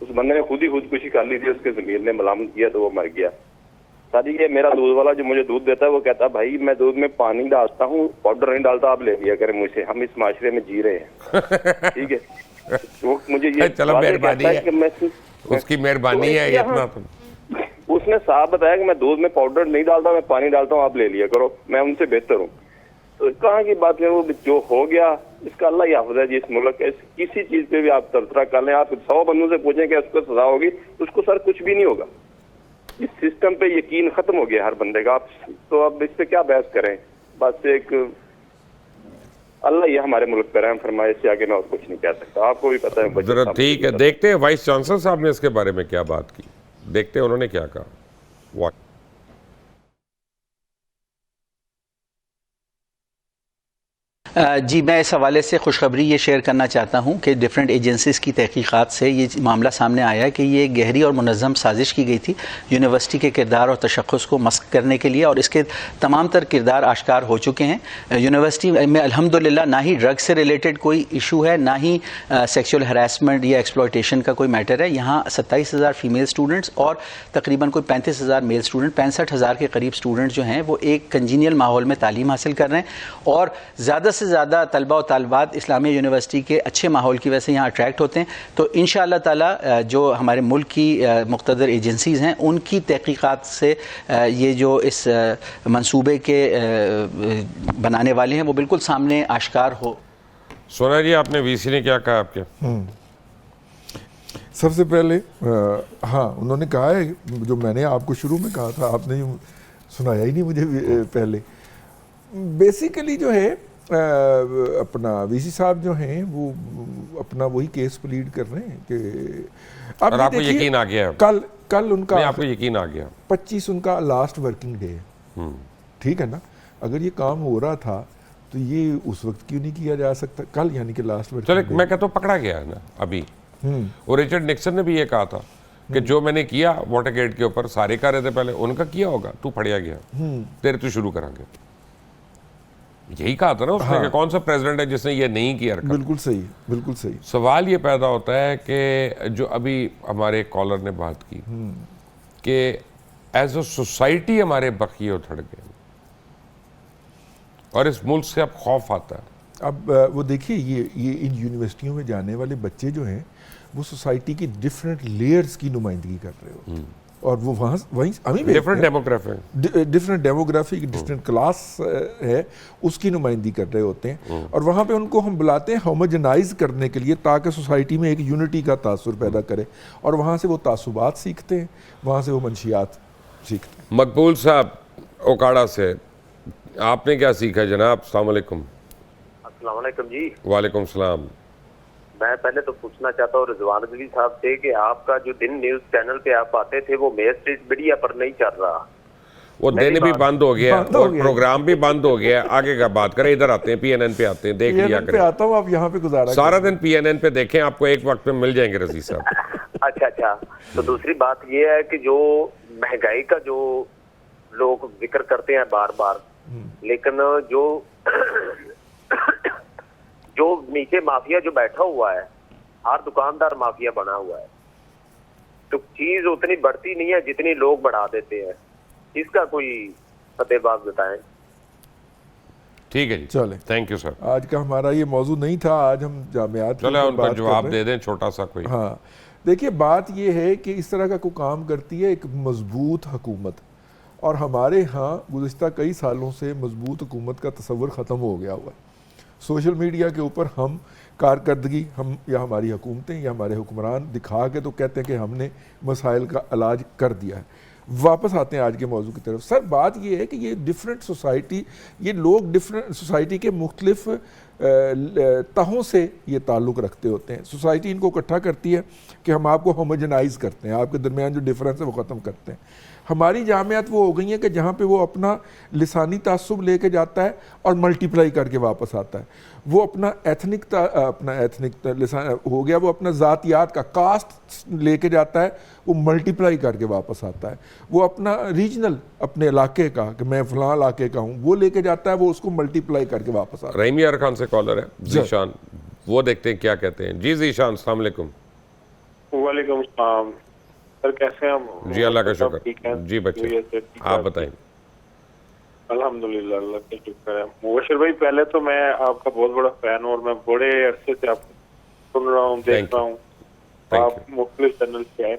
उस बंदे ने खुद ही खुदकुशी कर ली थी, उसके ज़मीर ने मलामत किया तो वो मर गया। सर ये मेरा दूध वाला जो मुझे दूध देता है, वो कहता है भाई मैं दूध में पानी डालता हूँ, पाउडर नहीं डालता, आप ले लिया करें मुझसे, हम इस माशरे में जी रहे हैं। ठीक है, तो मुझे ये चलो मेहरबानी है कि मैं, उसकी मेहरबानी है इतना। उसने साफ बताया कि मैं दूध में पाउडर नहीं डालता, मैं पानी डालता हूँ, आप ले लिया करो, मैं उनसे बेहतर हूँ। तो कहाँ की बात है, वो जो हो गया इसका अल्लाह ही हाफ़िज़ है जी। इस मुल्क के किसी चीज पे भी आप तबसरा कर लें, आप 100 बंदों से पूछें कि उसको सजा होगी, उसको सर कुछ भी नहीं होगा। इस सिस्टम पे यकीन खत्म हो गया हर बंदे का। आप तो अब इस पे क्या बहस करें? बस एक अल्लाह ये हमारे मुल्क पर रहम फरमाए, इससे आगे मैं और कुछ नहीं कह सकता। आपको भी पता है। जरा ठीक है, देखते हैं वाइस चांसलर साहब ने इसके बारे में क्या बात की, देखते हैं उन्होंने क्या कहा। वाह, जी, मैं इस हवाले से खुशखबरी ये शेयर करना चाहता हूँ कि डिफरेंट एजेंसीज़ की तहकीक़ात से ये मामला सामने आया है कि ये गहरी और मुनज़्ज़म साजिश की गई थी यूनिवर्सिटी के किरदार और तशख़्ख़ुस को मस्क करने के लिए, और इसके तमाम तर किरदार आश्कार हो चुके हैं। यूनिवर्सिटी में अल्हम्दुलिल्लाह ना ही ड्रग से रिलेटेड कोई इशू है, ना ही सेक्शुअल हरासमेंट या एक्सप्लॉयटेशन का कोई मैटर है। यहाँ 27,000 फ़ीमेल स्टूडेंट्स और तकरीबन कोई 35,000 मेल स्टूडेंट, 65,000 के करीब स्टूडेंट्स जो हैं वो एक कंजीनियल माहौल में तालीम हासिल कर रहे हैं। और ज़्यादा से ज़्यादा तलबा और तालबात इस्लामिया यूनिवर्सिटी के अच्छे माहौल की वजह से यहाँ अट्रैक्ट होते हैं। तो इंशाअल्लाह ताला जो हमारे मुल्क की मुक़्तदर एजेंसीज़ हैं उनकी तहकीक़ात से ये जो इस मंसूबे के बनाने वाले हैं वो बिल्कुल सामने आश्कार हो। सोना जी, आपने वीसी ने क्या कहा आपके? सबसे पहले हाँ, उन्होंने कहा है जो मैंने आपको शुरू में कहा था, आपने सुनाया ही नहीं मुझे पहले। बेसिकली जो है अपना वीसी साहब जो हैं वो अपना वही केस प्लीड कर रहे हैं कि और आपको यकीन आ गया? कल उनका, आपको यकीन आ गया? 25 उनका लास्ट वर्किंग डे है, ठीक है ना। अगर ये काम हो रहा था तो ये उस वक्त क्यों नहीं किया जा सकता? कल यानी कि लास्ट वर्किंग डे। मैं कहता हूँ पकड़ा गया है ना अभी। और रिचर्ड निक्सन ने भी ये कहा था कि जो मैंने किया वाटरगेट के ऊपर, सारे कर रहे थे पहले, उनका किया होगा, तू फड़िया गया, तेरे तो शुरू करांगे, यही कहा था ना उसने। कि कौन सा प्रेसिडेंट है जिसने ये नहीं किया? बिल्कुल सही, बिल्कुल सही। सवाल ये पैदा होता है कि जो अभी हमारे कॉलर ने बात की कि एज अ सोसाइटी हमारे बखिए उथड़ गए और इस मुल्क से अब खौफ आता है। अब वो देखिए, ये इन यूनिवर्सिटियों में जाने वाले बच्चे जो हैं वो सोसाइटी की डिफरेंट लेयर्स की नुमाइंदगी कर रहे हो और वो वहीं हम ही different demography, different demography, different class है, उसकी नुमाइंदगी कर रहे होते हैं। और वहाँ पे उनको हम बुलाते हैं होमोजेनाइज करने के लिए, ताकि सोसाइटी में एक यूनिटी का तासुर पैदा करे, और वहाँ से वो तासुबात सीखते हैं, वहाँ से वो मंशियात सीखते हैं। मकबूल साहब ओकाड़ा से, आपने क्या सीखा जनाब? अस्सलाम वालेकुम। अस्सलाम वालेकुम जी। वालेकुम सलाम। मैं पहले तो पूछना चाहता हूँ रिजवान अली साहब से कि आपका जो दिन न्यूज चैनल पे आप आते थे वो मेयर स्ट्रीट मीडिया पर नहीं चल रहा, वो दिन भी बंद हो गया और प्रोग्राम भी बंद हो गया। आगे का बात करें, इधर आते हैं, PNN पे आते हैं, देख लिया पे करें। आता हूँ, आप यहाँ पे गुजारा सारा दिन PNN पे देखें, आपको एक वक्त में मिल जाएंगे रजी साहब। अच्छा। तो दूसरी बात ये है कि जो महंगाई का जो लोग जिक्र करते हैं बार बार, लेकिन जो नीचे माफिया जो बैठा हुआ है, हर दुकानदार माफिया बना हुआ है, तो चीज उतनी बढ़ती नहीं है जितनी लोग बढ़ा देते हैं। इसका कोई फतेहबाज बताएं। ठीक है जी, चलें। Thank you sir. आज का हमारा ये मौजू नहीं था, आज हम जामियात चलो उनका जवाब दे दें छोटा सा कोई। हाँ, देखिए बात ये है कि इस तरह का कोई काम करती है एक मजबूत हुकूमत, और हमारे यहाँ गुज़िश्ता कई सालों से मजबूत हुकूमत का तस्वर ख़त्म हो गया हुआ है। सोशल मीडिया के ऊपर हम कारकर्दगी, हम या हमारी हुकूमतें या हमारे हुक्मरान दिखा के तो कहते हैं कि हमने मसाइल का इलाज कर दिया है। वापस आते हैं आज के मौजू की तरफ। सर बात ये है कि ये डिफरेंट सोसाइटी, ये लोग डिफरेंट सोसाइटी के मुख्तलिफ तहों से ये ताल्लुक़ रखते होते हैं। सोसाइटी इनको इकट्ठा करती है कि हम आपको होमोजेनाइज करते हैं, आपके दरमियान जो डिफरेंस है वो ख़त्म करते हैं। हमारी जामियात वो हो गई हैं कि जहाँ पे वो अपना लिसानी तासुब लेके जाता है और मल्टीप्लाई करके वापस आता है। वो अपना एथनिक लिसान हो गया, वो अपना ज़ातियात का कास्ट लेके जाता है, वो मल्टीप्लाई करके वापस आता है। वो अपना रीजनल, अपने इलाके का कि मैं फ़लाँ इलाके का हूँ, वो लेके जाता है, वो उसको मल्टीप्लाई करके वापस आता है। रहीम यार खान से कॉलर है जीशान, वो देखते हैं क्या कहते हैं। जी जीशान, अस्सलाम वालेकुम। वालेकुम सलाम सर, कैसे हैं हम? जी अल्लाह का सब शुक्र। ठीक है जी बच्चे, ठीक आप है। बताएं। अल्हम्दुलिल्लाह, अल्लाह का शुक्र है। मुबशिर भाई, पहले तो मैं आपका बहुत बड़ा फैन हूँ और मैं बड़े अरसे से आपको सुन रहा हूँ, देख रहा हूँ, आप मुख्तलिफ चैनल पे आए।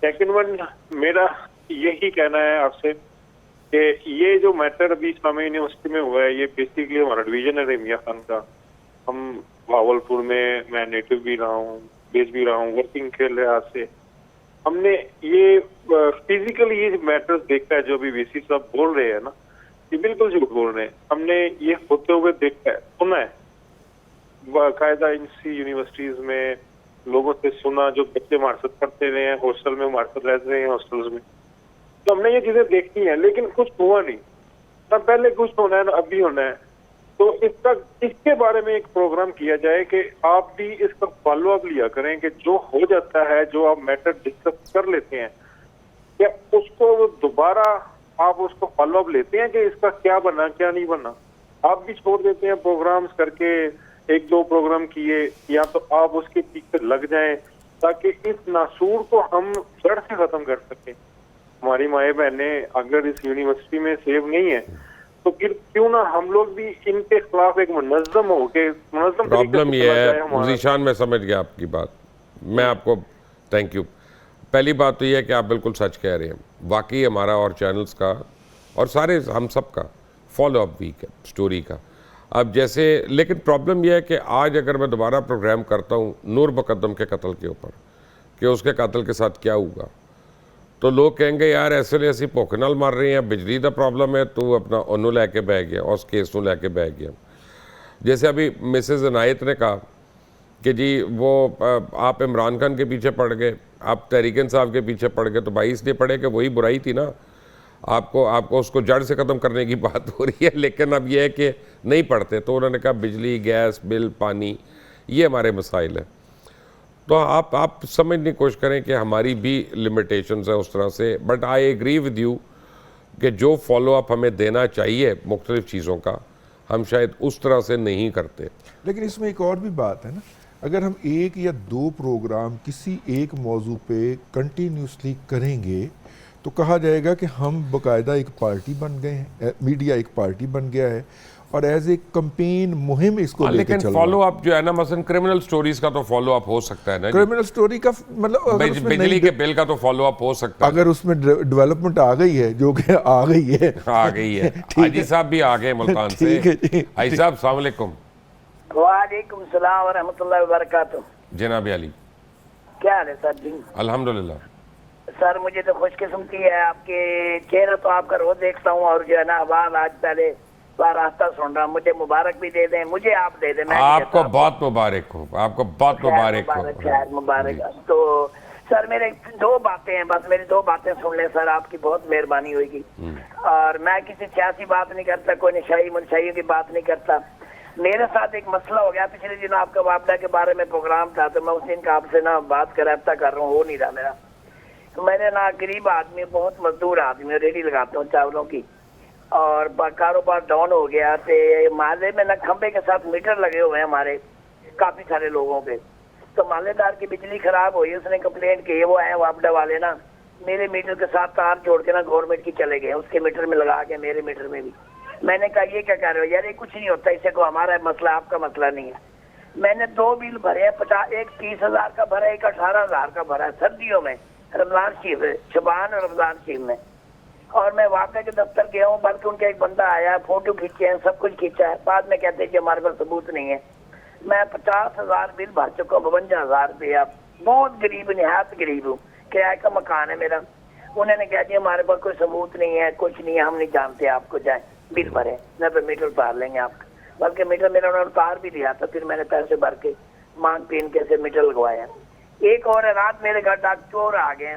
सेकंड वन, मेरा यही कहना है आपसे कि ये जो मैटर अभी इस्लामिया यूनिवर्सिटी में हुआ है, ये बेसिकली हमारा डिवीजन है रहीमिया खान का। हम भावलपुर में, मैं नेटिव भी रहा हूँ, बेस भी रहा हूँ, वर्किंग के लिहाज से हमने ये फिजिकली ये मैटर्स देखा है। जो अभी वीसी साहब बोल रहे हैं ना, ये बिल्कुल झूठ बोल रहे हैं। हमने ये होते हुए देखा है, सुना है, बाकायदा इनसी यूनिवर्सिटीज में लोगों से सुना, जो बच्चे हमारे साथ पढ़ते रहे हैं, हॉस्टल में हमारे साथ रहते रहे हैं, हॉस्टल्स में, तो हमने ये चीजें देखी हैं, लेकिन कुछ हुआ नहीं। ना पहले कुछ होना है ना अभी होना है। तो इसके बारे में एक प्रोग्राम किया जाए कि आप भी इसका फॉलो अप लिया करें कि जो हो जाता है, जो आप मैटर डिस्कस कर लेते हैं, क्या उसको दोबारा आप उसको फॉलो अप लेते हैं कि इसका क्या बना क्या नहीं बना। आप भी छोड़ देते हैं प्रोग्राम्स करके, एक दो प्रोग्राम किए, या तो आप उसके पीछे लग जाएं ताकि इस नासूर को हम जड़ से खत्म कर सकें। हमारी माए बहनें अगर इस यूनिवर्सिटी में सेव नहीं है तो फिर क्यों ना हम लोग भी इनके खिलाफ एक मुनज़्ज़म हो के मुनज़्ज़म। प्रॉब्लम ये है जीशान, मैं समझ गया आपकी बात, मैं आपको थैंक यू। पहली बात तो ये है कि आप बिल्कुल सच कह रहे हैं, वाकई हमारा और चैनल्स का और सारे हम सब का फॉलो अप वीक है स्टोरी का। अब जैसे, लेकिन प्रॉब्लम यह है कि आज अगर मैं दोबारा प्रोग्राम करता हूँ नूर मुकद्दम के कत्ल के ऊपर कि उसके कत्ल के साथ क्या हुआ, तो लोग कहेंगे यार ऐसी भुख नाल मर रहे हैं, बिजली का प्रॉब्लम है, तू अपना ओनू लैके बह गया, उस केस नू लैके बह गया। जैसे अभी मिसेज इनायत ने कहा कि जी वो आप इमरान खान के पीछे पड़ गए, आप तहरीक इंसाफ के पीछे पड़ गए, तो भाई इसलिए पड़े कि वही बुराई थी ना, आपको उसको जड़ से ख़त्म करने की बात हो रही है। लेकिन अब यह है कि नहीं पढ़ते, तो उन्होंने कहा बिजली, गैस बिल, पानी, ये हमारे मसाइल हैं। तो आप समझने की कोशिश करें कि हमारी भी लिमिटेशंस है उस तरह से। But I agree with you कि जो फॉलो अप हमें देना चाहिए मुख्तलिफ चीज़ों का, हम शायद उस तरह से नहीं करते। लेकिन इसमें एक और भी बात है ना, अगर हम एक या दो प्रोग्राम किसी एक मौजू पे कंटिन्यूसली करेंगे तो कहा जाएगा कि हम बाकायदा एक पार्टी बन गए हैं, मीडिया एक पार्टी बन गया है और एज ए कंपेन मुहिम इसको लेके लेकिन चल फॉलो अप जो है ना, मसलन क्रिमिनल स्टोरीज का तो फॉलो अप हो सकता है ना, क्रिमिनल स्टोरी का मतलब अगर उसमें बिजली के बिल का तो फॉलो अप हो सकता है, अगर उसमें डेवलपमेंट आ गई है, जो कि आ गई है, आ गई है। हाजी साहब भी आ गए मुल्तान से। ठीक है जी। हाजी साहब अस्सलाम वालेकुम। वालेकुम सलाम व रहमतुल्लाहि व बरकातुहू। जनाब अली, क्या हाल है सर जी? अल्हम्दुलिल्लाह। सर मुझे तो खुशकिस्मती है, आपके चेहरा तो आपका रोज देखता हूँ, और जो है ना आवाज आज पहले रास्ता सुन रहा हूँ। मुझे मुबारक भी दे दें, मुझे आप दे दें। मैं आपको बहुत मुबारक हो, आपको बहुत मुबारक हो। खैर मुबारक। तो सर मेरे दो बातें हैं, बस मेरी दो बातें सुन लें सर, आपकी बहुत मेहरबानी होगी। और मैं किसी सियासी बात नहीं करता, कोई नशाई मनशाइयों की बात नहीं करता। मेरे साथ एक मसला हो गया, पिछले दिन आपका वापडा के बारे में प्रोग्राम था, तो मैं उस दिन का आपसे ना बात कर रहा हूँ, हो नहीं रहा मेरा। तो मैंने ना गरीब आदमी, बहुत मजदूर आदमी, रेडी लगाता हूँ चावलों की, और कारोबार डाउन हो गया। तो माले में ना खंबे के साथ मीटर लगे हुए हैं हमारे काफी सारे लोगों के। तो मालेदार की बिजली खराब हुई, उसने कंप्लेंट की, वो आए वापडा वाले ना, मेरे मीटर के साथ तार जोड़ के ना गवर्नमेंट की चले गए, उसके मीटर में लगा के मेरे मीटर में भी। मैंने कहा ये क्या कह रहे हो यार, ये कुछ नहीं होता, इससे को हमारा मसला, आपका मसला नहीं है। मैंने दो बिल भरे, 50, एक 30,000 का भरा, एक 18,000 का भरा, सर्दियों में, रमजान शरीफ, शबान और रमजान शरीफ में। और मैं वापस के दफ्तर गया हूँ, बल्कि उनका एक बंदा आया, फोटो खींचे हैं, सब कुछ खींचा है, बाद में कहते हैं कि हमारे पास सबूत नहीं है। मैं 50,000 बिल भर चुका हूँ, 52,000 रुपया। बहुत गरीब, निहायत गरीब हूँ, किराए का मकान है मेरा। उन्होंने कहा जी हमारे पास कोई सबूत नहीं है, कुछ नहीं है, हम नहीं जानते आपको, जाए बिल भरे, न तो मीटर उतार लेंगे आपका। बल्कि मीटर मेरा उन्होंने उतार भी दिया था, फिर मैंने पैसे भर के मांग पीन के से मीटर लगवाया। एक और रात मेरे घर डाक चोर आ गए,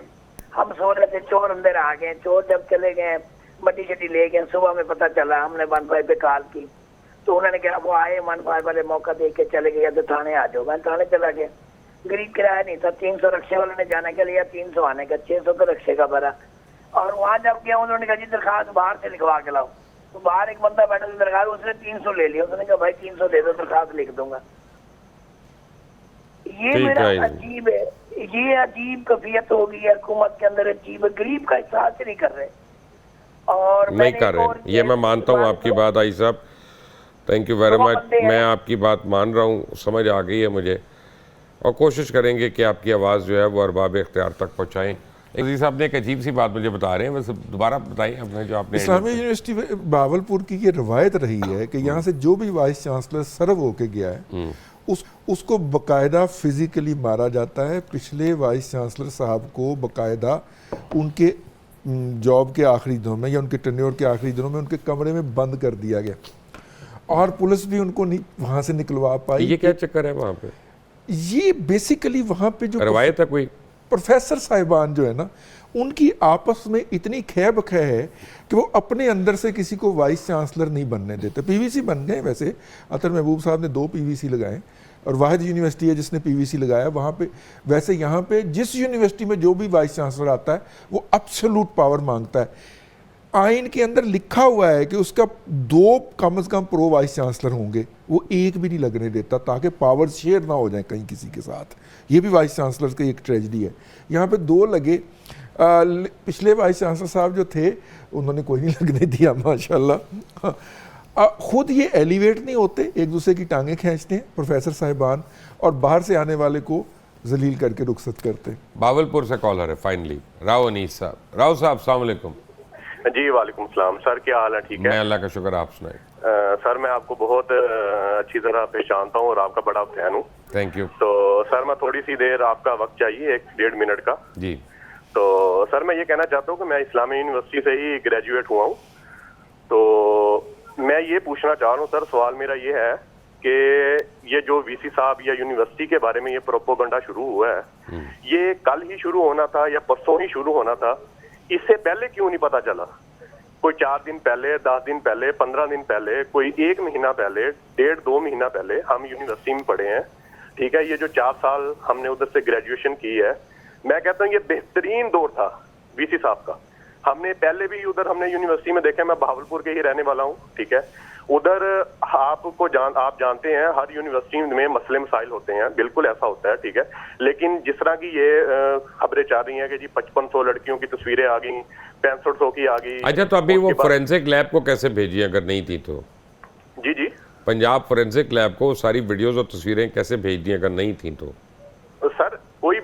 हम सो रहे थे, चोर अंदर आ गए। चोर जब चले गए, मट्टी शट्टी ले गए, सुबह में पता चला, हमने 15 पे कॉल की, तो उन्होंने कहा वो आए 15 वाले, मौका देख के चले गए, तो थाने आ जाओ। मैं थाने चला गया, गरीब किराया नहीं था, 300 रक्शे वाले ने जाने के लिए, 300 आने का, 600 का रक्शे का भरा। और वहाँ जब गया, उन्होंने कहा जी दरखास्त बाहर से लिखवा के लाओ। तो बाहर एक बंदा बैठा था दरखास्त, उसने 300 ले लिया। उसने कहा भाई 300 दे दो, दरखास्त लिख दूंगा। ये मेरा अजीब है, ये अजीब कफियत हो गई है हुकूमत के अंदर, अजीब। गरीब का एहसास नहीं कर रहे और नहीं कर रहे। ये मैं मानता हूँ आपकी बात आई साहब, थैंक यू वेरी मच। मैं आपकी बात मान रहा हूँ, समझ आ गई है मुझे, और कोशिश करेंगे कि आपकी आवाज़ जो है वो अरबाब इख्तियार तक पहुँचाएँ। अजीज साहब ने एक अजीब सी बात मुझे बता रहे हैं, बस दोबारा बताइए आपने जो आपने। इस्लामिया यूनिवर्सिटी बावलपुर की ये रवायत रही है कि यहाँ से जो भी वाइस चांसलर सर्व होके गया है उसको बकायदा फिजिकली मारा जाता है। पिछले वाइस चांसलर साहब को बकायदा उनके जॉब के आखिरी दिनों में या उनके टेन्योर के आखिरी दिनों में उनके कमरे में बंद कर दिया गया, और पुलिस भी उनको वहाँ से निकलवा पाई। ये क्या चक्कर है वहाँ पे? ये बेसिकली वहाँ पे जो रवायत है कोई प्रोफेसर साहिबान जो है ना, उनकी आपस में इतनी खै बखै है कि वो अपने अंदर से किसी को वाइस चांसलर नहीं बनने देते। पीवीसी बन गए वैसे, अतर महबूब साहब ने 2 पीवीसी लगाए, और वाहिद यूनिवर्सिटी है जिसने पीवीसी लगाया वहाँ पे। वैसे यहाँ पे जिस यूनिवर्सिटी में जो भी वाइस चांसलर आता है वो एब्सोल्यूट पावर मांगता है। आइन के अंदर लिखा हुआ है कि उसका 2 कम से कम प्रो वाइस चांसलर होंगे, वो एक भी नहीं लगने देता ताकि पावर शेयर ना हो जाए कहीं किसी के साथ। ये भी वाइस चांसलर की एक ट्रेजेडी है। यहाँ पे 2 लगे। पिछले वाइस चांसलर साहब जो थे उन्होंने कोई नहीं लगने दिया माशाल्लाह। खुद ये एलिवेट नहीं होते, एक दूसरे की टांगें खींचते हैं प्रोफेसर साहिबान, और बाहर से आने वाले को जलील करके रुखसत करते हैं। बावलपुर से कॉलर है फाइनली, राव अनीस साहब। राव साहब अस्सलाम वालेकुम। जी वालेकुम सलाम सर, क्या हाल है? ठीक है, मैं अल्लाह का शुक्र, आप सुनाए। सर मैं आपको बहुत अच्छी तरह पहचानता हूँ और आपका बड़ा फैन हूँ। Thank you. तो सर मैं थोड़ी सी देर आपका वक्त चाहिए, 1-1.5 मिनट का जी। तो सर मैं ये कहना चाहता हूँ कि मैं इस्लामिया यूनिवर्सिटी से ही ग्रेजुएट हुआ हूँ। तो मैं ये पूछना चाह रहा हूँ सर, सवाल मेरा ये है कि ये जो वीसी साहब या यूनिवर्सिटी के बारे में ये प्रोपोगंडा शुरू हुआ है, ये कल ही शुरू होना था या परसों ही शुरू होना था? इससे पहले क्यों नहीं पता चला? कोई 4 दिन पहले, 10 दिन पहले, 15 दिन पहले, कोई 1 महीना पहले, 1.5-2 महीना पहले हम यूनिवर्सिटी में पढ़े हैं, ठीक है। ये जो 4 साल हमने उधर से ग्रेजुएशन की है, मैं कहता हूँ ये बेहतरीन दौर था वीसी साहब का। हमने पहले भी उधर हमने यूनिवर्सिटी में देखा, मैं बहावलपुर के ही रहने वाला हूँ, ठीक है। उधर आप जानते हैं हर यूनिवर्सिटी में मसले मसाइल होते हैं, बिल्कुल ऐसा होता है, ठीक है। लेकिन जिस तरह की ये खबरें चल रही हैं कि जी 5500 लड़कियों की तस्वीरें आ गई, 6500 की आ गई। अच्छा, तो अभी वो फोरेंसिक लैब को कैसे भेजी अगर नहीं थी तो? जी जी पंजाब फोरेंसिक लैब को सारी वीडियोस और तस्वीरें कैसे भेज दी अगर नहीं थी तो? सर कोई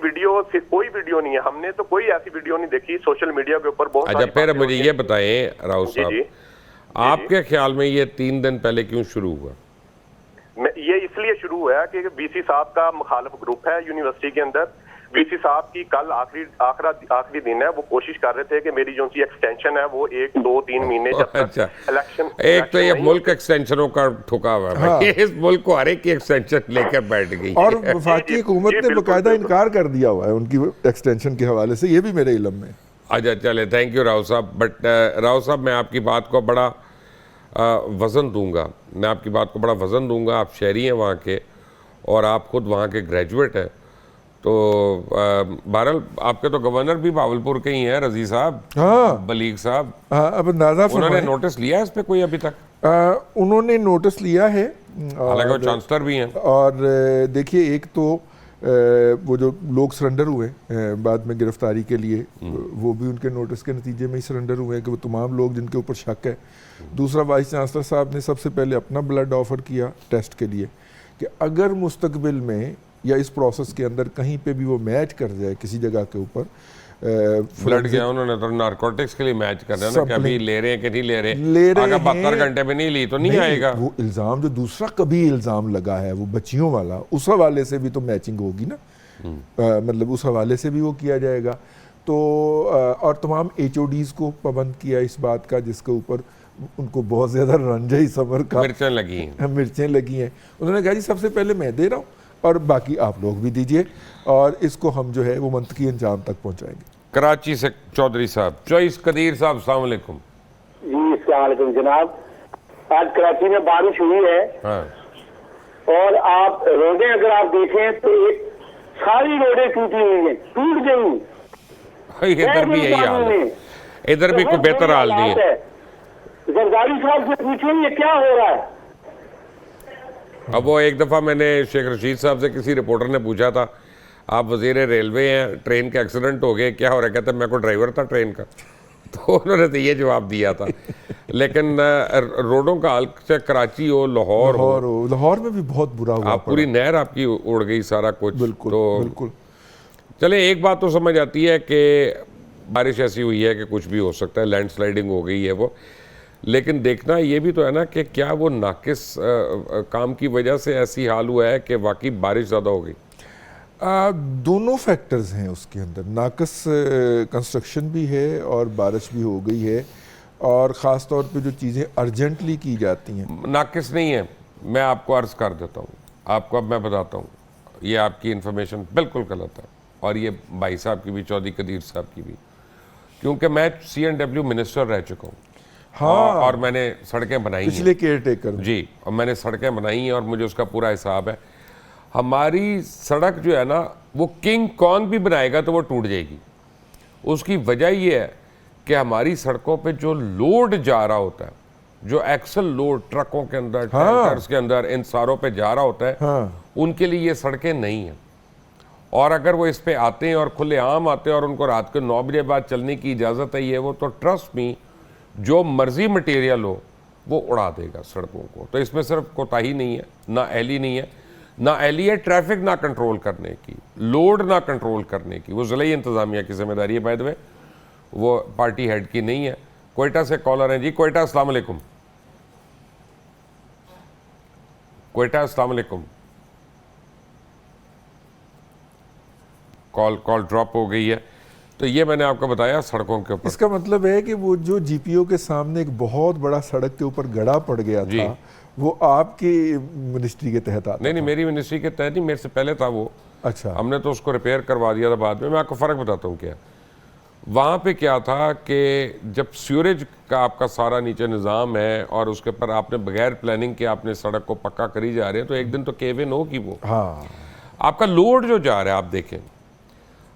वीडियो नहीं है, हमने तो कोई ऐसी वीडियो नहीं देखी सोशल मीडिया के ऊपर। बहुत अच्छा, फिर मुझे ये बताएं राव जी साहब, जी आपके ख्याल में ये 3 दिन पहले क्यों शुरू हुआ? ये इसलिए शुरू हुआ है कि वीसी साहब का मुखालिफ ग्रुप है यूनिवर्सिटी के अंदर। वीसी साहब की कल आखिरी दिन है, वो कोशिश कर रहे थे कि मेरी जो सी एक्सटेंशन है वो 1, 2, 3 महीने जब तक अच्छा, इलेक्शन एक तो ये मुल्क एक्सटेंशनों का ठुका हुआ है भाई। इस मुल्क को हर एक की एक्सटेंशन लेकर बैठ गई और वफाकी हुकूमत ने बाकायदा इनकार कर दिया हुआ है उनकी एक्सटेंशन के हवाले से, ये भी मेरे इल्म में। अच्छा चले, थैंक यू राव साहब। बट राव साहब, मैं आपकी बात को बड़ा वज़न दूंगा, मैं आपकी बात को बड़ा वज़न दूंगा। आप शहरी हैं वहाँ के और आप खुद वहाँ के ग्रेजुएट हैं, तो बहरहाल आपके तो गवर्नर भी भावलपुर के ही हैं, रजी साहब, हाँ बलीग साहब। हाँ, अब अंदाजा उन्होंने नोटिस लिया है इस पे कोई अभी तक? उन्होंने नोटिस लिया है, हालांकि वो चांसलर भी हैं। और देखिए, एक तो वो जो लोग सरेंडर हुए बाद में गिरफ्तारी के लिए, वो भी उनके नोटिस के नतीजे में ही सरेंडर हुए हैं कि वो तमाम लोग जिनके ऊपर शक है। दूसरा, वाइस चांसलर साहब ने सबसे पहले अपना ब्लड ऑफर किया टेस्ट के लिए कि अगर मुस्तकबिल में या इस प्रोसेस के अंदर कहीं पे भी वो मैच कर जाए किसी जगह के ऊपर, ब्लड गया उन्होंने तो नारकोटिक्स के लिए मैच कर रहे हैं ना, कि अभी ले रहे हैं कि नहीं ले रहे, अगर 72 घंटे में नहीं ली तो नहीं आएगा। वो इल्ज़ाम जो दूसरा कभी इल्ज़ाम लगा है वो बच्चियों वाला, उस हवाले से भी तो मैचिंग होगी ना, मतलब उस हवाले से भी वो किया जाएगा। तो और तमाम HODs को पाबंद किया इस बात का जिसके ऊपर उनको बहुत ज़्यादा रंजई समर का मिर्चें लगी हैं। उन्होंने कहा जी सबसे पहले मैं दे रहा हूँ और बाकी आप लोग भी दीजिए, और इसको हम जो है वो मंतकी अंजाम तक पहुँचाएंगे। कराची से चौधरी साहब, चॉइस कदीर साहब, अस्सलाम वालेकुम। जी अस्सलाम वालेकुम जनाब। आज कराची में बारिश हुई है, हाँ, और आप रोडें अगर आप देखें तो सारी रोडें टूटी हुई हैं, टूट गई। इधर भी यही हाल है, इधर भी कोई बेहतर हाल नहीं है। जरदारी साहब से पूछें ये क्या हो रहा है। अब वो एक दफ़ा मैंने शेख रशीद साहब से किसी रिपोर्टर ने पूछा था, आप वज़ीर रेलवे हैं, ट्रेन का एक्सीडेंट हो गया, क्या हो रहा है? कहते मैं को ड्राइवर था ट्रेन का, तो उन्होंने तो ये जवाब दिया था। लेकिन रोडों का हाल, चाहे कराची हो, लाहौर में भी बहुत बुरा हुआ। आप पूरी नहर आपकी उड़ गई, सारा कुछ। बिल्कुल, तो बिल्कुल। चले, एक बात तो समझ आती है कि बारिश ऐसी हुई है कि कुछ भी हो सकता है, लैंडस्लाइडिंग हो गई है वो, लेकिन देखना ये भी तो है ना कि क्या वो नाकिस काम की वजह से ऐसी हाल हुआ है कि वाकई बारिश ज़्यादा हो गई? दोनों फैक्टर्स हैं उसके अंदर, नाकस कंस्ट्रक्शन भी है और बारिश भी हो गई है, और ख़ास तौर पे जो चीज़ें अर्जेंटली की जाती हैं। नाकिस नहीं है, मैं आपको अर्ज़ कर देता हूँ, आपको अब मैं बताता हूँ, ये आपकी इन्फॉर्मेशन बिल्कुल गलत है, और ये भाई साहब की भी, चौधरी कदीर साहब की भी, क्योंकि मैं CNW मिनिस्टर रह चुका हूँ। हाँ, और मैंने सड़कें बनाई हैं पिछले केयर टेकर जी, और मैंने सड़कें बनाई हैं और मुझे उसका पूरा हिसाब है। हमारी सड़क जो है ना, वो किंग कॉन्ग भी बनाएगा तो वो टूट जाएगी। उसकी वजह ये है कि हमारी सड़कों पे जो लोड जा रहा होता है, जो एक्सल लोड ट्रकों के अंदर, टैंकर्स के अंदर, इन सारों पे जा रहा होता है, उनके लिए ये सड़कें नहीं हैं। और अगर वो इस पे आते हैं और खुलेआम आते हैं और उनको रात के 9 बजे बाद चलने की इजाज़त है ये वो, तो ट्रस्ट मी, जो मर्जी मटेरियल हो वो उड़ा देगा सड़कों को। तो इसमें सिर्फ कोताही नहीं है, ना एहली नहीं है, ना एहली है ट्रैफिक ना कंट्रोल करने की, लोड ना कंट्रोल करने की, वो ज़िले इंतज़ामिया की जिम्मेदारी है बाय द वे, वो पार्टी हेड की नहीं है। कोयटा से कॉलर हैं जी। कोयटा, अस्सलाम वालेकुम। कोयटा, अस्सलाम वालेकुम। कॉल ड्रॉप हो गई है। तो ये मैंने आपको बताया सड़कों के ऊपर। इसका मतलब है कि वो जो GPO के सामने एक बहुत बड़ा सड़क के ऊपर गड़ा पड़ गया था, वो आपकी मिनिस्ट्री के तहत आता? नहीं, मेरी मिनिस्ट्री के तहत नहीं, मेरे से पहले था वो। अच्छा, हमने तो उसको रिपेयर करवा दिया था बाद में। मैं आपको फ़र्क बताता हूँ क्या। वहाँ पे क्या था कि जब सीवरेज का आपका सारा नीचे निज़ाम है और उसके ऊपर आपने बगैर प्लानिंग के आपने सड़क को पक्का करी जा रहे हैं, तो एक दिन तो केव इन होगी वो। हाँ, आपका लोड जो जा रहा है, आप देखें,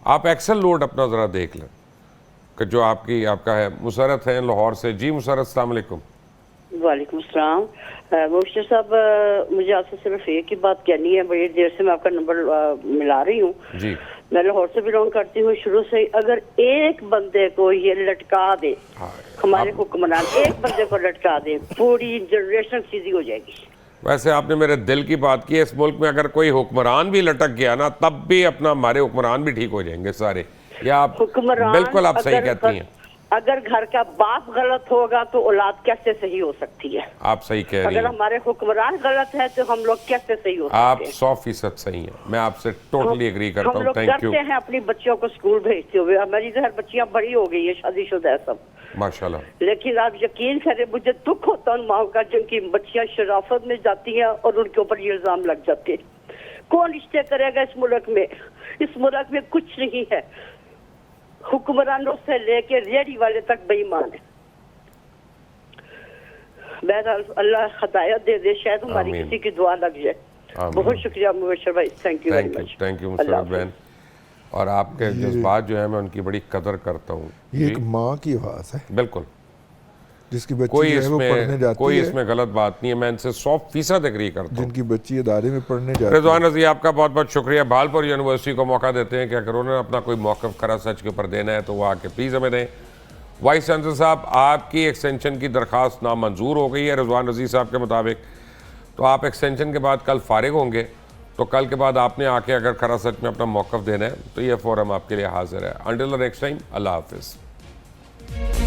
आप एक्सल लोड अपना ज़रा देख लें कि जो आपका है। मुसरत है लाहौर से। जी मुसरत, अस्सलाम वालेकुम। वालेकुम सलाम। मुबशर साहब, मुझे आपसे सिर्फ एक ही बात कहनी है। बड़ी देर से मैं आपका नंबर मिला रही हूँ जी। मैं लाहौर से बिलोंग करती हूँ शुरू से। अगर एक बंदे को ये लटका दे हमारे हुक्मरान एक बंदे को लटका दें, पूरी जनरेशन सीधी हो जाएगी। वैसे आपने मेरे दिल की बात की है। इस मुल्क में अगर कोई हुक्मरान भी लटक गया ना, तब भी अपना हमारे हुक्मरान भी ठीक हो जाएंगे सारे। या आप बिल्कुल आप सही कहती हैं। अगर घर का बाप गलत होगा तो औलाद कैसे सही हो सकती है? आप सही कह रही हैं। अगर हमारे हुक्मरान गलत है तो हम लोग कैसे सही हो सकते हैं? आप 100% सही हैं। मैं आपसे टोटली एग्री करता हूँ। हम लोग थैंक यू। करते हैं अपनी बच्चियों को स्कूल भेजते हुए। हमारी तो हर बच्चियां बड़ी हो गई है, शादीशुदा है सब, माशाल्लाह। लेकिन आप यकीन करें, मुझे दुख होता है उन माओ का जिनकी बच्चियां शराफत में जाती हैं और उनके ऊपर ये इल्जाम लग जाते हैं। कौन रिश्ते करेगा इस मुल्क में? इस मुल्क में कुछ नहीं है, हुक्मरानों से लेके रेडी वाले तक बेईमान है। बहरहाल अल्लाह हदायत दे दे, शायद हमारी किसी की दुआ लग जाए। बहुत शुक्रिया मुबशर भाई, thank you very much. Thank you Musarrat बहन। और आपके जज्बात जो है मैं उनकी बड़ी कदर करता हूँ। ये एक माँ की आवाज़ है, बिल्कुल, जिसकी बच्ची कोई जो है वो पढ़ने इसमें जाती कोई है, इसमें गलत बात नहीं है। मैं इनसे 100% एग्री करता हूँ। जिनकी बच्ची अदारे में पढ़ने जाती है। रिजवान रज़ी, आपका बहुत बहुत शुक्रिया। भालपुर यूनिवर्सिटी को मौका देते हैं कि अगर उन्होंने अपना कोई मौक़िफ़ खरा सच के ऊपर देना है तो वो आके प्लीज़ हमें दें। वाइस चांसलर साहब, आपकी एक्सटेंशन की दरख्वास्त नामंजूर हो गई है रिजवान रज़ी साहब के मुताबिक, तो आप एक्सटेंशन के बाद कल फारिग होंगे, तो कल के बाद आपने आके अगर खरा सच में अपना मौक़िफ़ देना है तो ये फोरम आपके लिए हाजिर है। अंटिल द नेक्स्ट टाइम, अल्लाह हाफिज़।